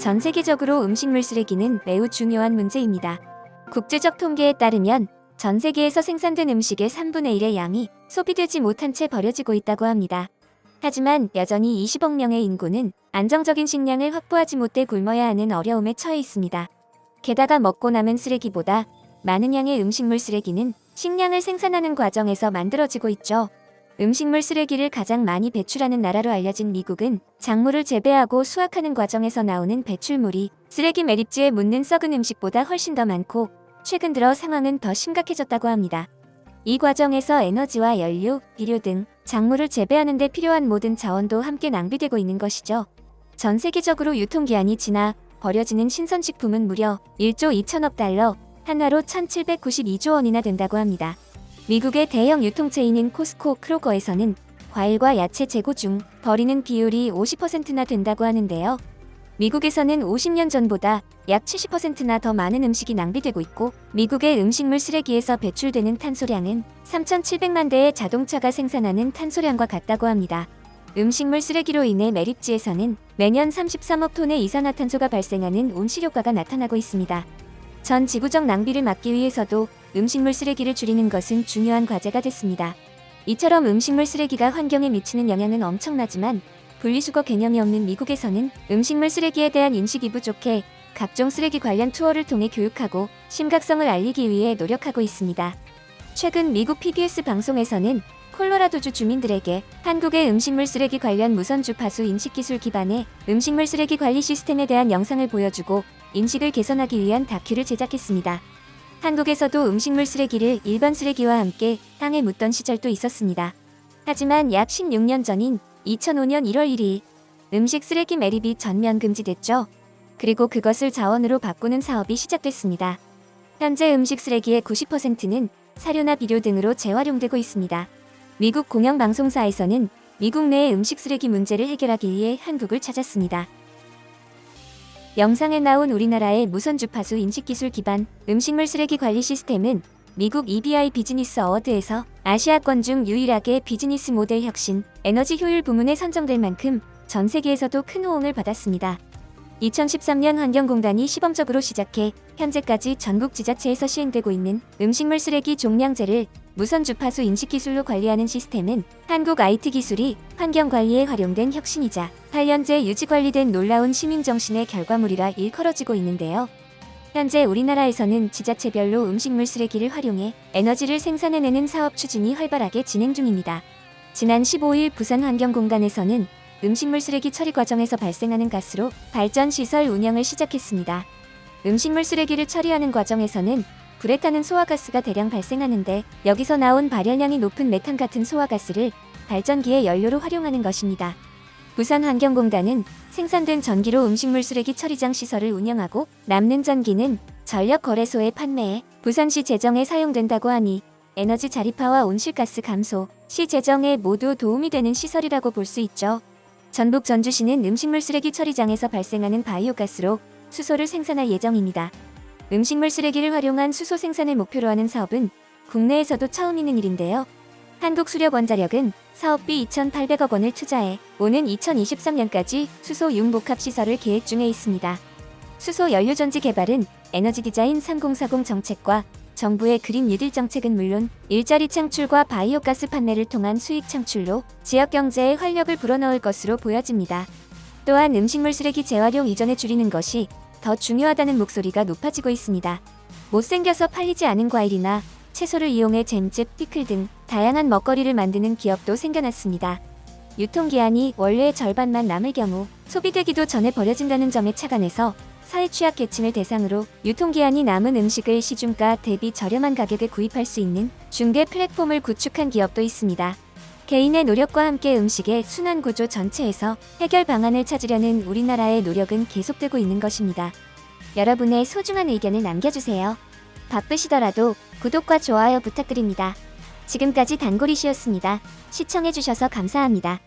전 세계적으로 음식물 쓰레기는 매우 중요한 문제입니다. 국제적 통계에 따르면 전 세계에서 생산된 음식의 3분의 1의 양이 소비되지 못한 채 버려지고 있다고 합니다. 하지만 여전히 20억 명의 인구는 안정적인 식량을 확보하지 못해 굶어야 하는 어려움에 처해 있습니다. 게다가 먹고 남은 쓰레기보다 많은 양의 음식물 쓰레기는 식량을 생산하는 과정에서 만들어지고 있죠. 음식물 쓰레기를 가장 많이 배출하는 나라로 알려진 미국은 작물을 재배하고 수확하는 과정에서 나오는 배출물이 쓰레기 매립지에 묻는 썩은 음식보다 훨씬 더 많고 최근 들어 상황은 더 심각해졌다고 합니다. 이 과정에서 에너지와 연료, 비료 등 작물을 재배하는 데 필요한 모든 자원도 함께 낭비되고 있는 것이죠. 전 세계적으로 유통기한이 지나 버려지는 신선식품은 무려 1조 2천억 달러, 한화로 1792조 원이나 된다고 합니다. 미국의 대형 유통체인인 코스코 크로거에서는 과일과 야채 재고 중 버리는 비율이 50%나 된다고 하는데요. 미국에서는 50년 전보다 약 70%나 더 많은 음식이 낭비되고 있고 미국의 음식물 쓰레기에서 배출되는 탄소량은 3,700만 대의 자동차가 생산하는 탄소량과 같다고 합니다. 음식물 쓰레기로 인해 매립지에서는 매년 33억 톤의 이산화탄소가 발생하는 온실효과가 나타나고 있습니다. 전 지구적 낭비를 막기 위해서도 음식물 쓰레기를 줄이는 것은 중요한 과제가 됐습니다. 이처럼 음식물 쓰레기가 환경에 미치는 영향은 엄청나지만 분리수거 개념이 없는 미국에서는 음식물 쓰레기에 대한 인식이 부족해 각종 쓰레기 관련 투어를 통해 교육하고 심각성을 알리기 위해 노력하고 있습니다. 최근 미국 PBS 방송에서는 콜로라도주 주민들에게 한국의 음식물 쓰레기 관련 무선 주파수 인식기술 기반의 음식물 쓰레기 관리 시스템에 대한 영상을 보여주고 인식을 개선하기 위한 다큐를 제작했습니다. 한국에서도 음식물 쓰레기를 일반 쓰레기와 함께 땅에 묻던 시절도 있었습니다. 하지만 약 16년 전인 2005년 1월 1일 음식 쓰레기 매립이 전면 금지됐죠. 그리고 그것을 자원으로 바꾸는 사업이 시작됐습니다. 현재 음식 쓰레기의 90%는 사료나 비료 등으로 재활용되고 있습니다. 미국 공영방송사에서는 미국 내의 음식 쓰레기 문제를 해결하기 위해 한국을 찾았습니다. 영상에 나온 우리나라의 무선 주파수 인식기술 기반 음식물 쓰레기 관리 시스템은 미국 EBI 비즈니스 어워드에서 아시아권 중 유일하게 비즈니스 모델 혁신, 에너지 효율 부문에 선정될 만큼 전 세계에서도 큰 호응을 받았습니다. 2013년 환경공단이 시범적으로 시작해 현재까지 전국 지자체에서 시행되고 있는 음식물 쓰레기 종량제를 무선 주파수 인식 기술로 관리하는 시스템은 한국 IT 기술이 환경 관리에 활용된 혁신이자 8년째 유지 관리된 놀라운 시민 정신의 결과물이라 일컬어지고 있는데요. 현재 우리나라에서는 지자체별로 음식물 쓰레기를 활용해 에너지를 생산해내는 사업 추진이 활발하게 진행 중입니다. 지난 15일 부산환경공단에서는 음식물 쓰레기 처리 과정에서 발생하는 가스로 발전시설 운영을 시작했습니다. 음식물 쓰레기를 처리하는 과정에서는 불에 타는 소화가스가 대량 발생하는데 여기서 나온 발열량이 높은 메탄 같은 소화가스를 발전기의 연료로 활용하는 것입니다. 부산환경공단은 생산된 전기로 음식물 쓰레기 처리장 시설을 운영하고 남는 전기는 전력거래소에 판매해 부산시 재정에 사용된다고 하니 에너지 자립화와 온실가스 감소, 시 재정에 모두 도움이 되는 시설이라고 볼 수 있죠. 전북 전주시는 음식물 쓰레기 처리장에서 발생하는 바이오가스로 수소를 생산할 예정입니다. 음식물 쓰레기를 활용한 수소 생산을 목표로 하는 사업은 국내에서도 처음 있는 일인데요. 한국수력원자력은 사업비 2,800억 원을 투자해 오는 2023년까지 수소 융복합 시설을 계획 중에 있습니다. 수소 연료전지 개발은 에너지 디자인 3040 정책과 정부의 그린 뉴딜 정책은 물론 일자리 창출과 바이오가스 판매를 통한 수익 창출로 지역 경제에 활력을 불어넣을 것으로 보여집니다. 또한 음식물 쓰레기 재활용 이전에 줄이는 것이 더 중요하다는 목소리가 높아지고 있습니다. 못생겨서 팔리지 않은 과일이나 채소를 이용해 잼즙, 피클 등 다양한 먹거리를 만드는 기업도 생겨났습니다. 유통기한이 원래의 절반만 남을 경우 소비되기도 전에 버려진다는 점에 착안해서 사회 취약계층을 대상으로 유통기한이 남은 음식을 시중가 대비 저렴한 가격에 구입할 수 있는 중개 플랫폼을 구축한 기업도 있습니다. 개인의 노력과 함께 음식의 순환구조 전체에서 해결 방안을 찾으려는 우리나라의 노력은 계속되고 있는 것입니다. 여러분의 소중한 의견을 남겨주세요. 바쁘시더라도 구독과 좋아요 부탁드립니다. 지금까지 단골이시였습니다. 시청해주셔서 감사합니다.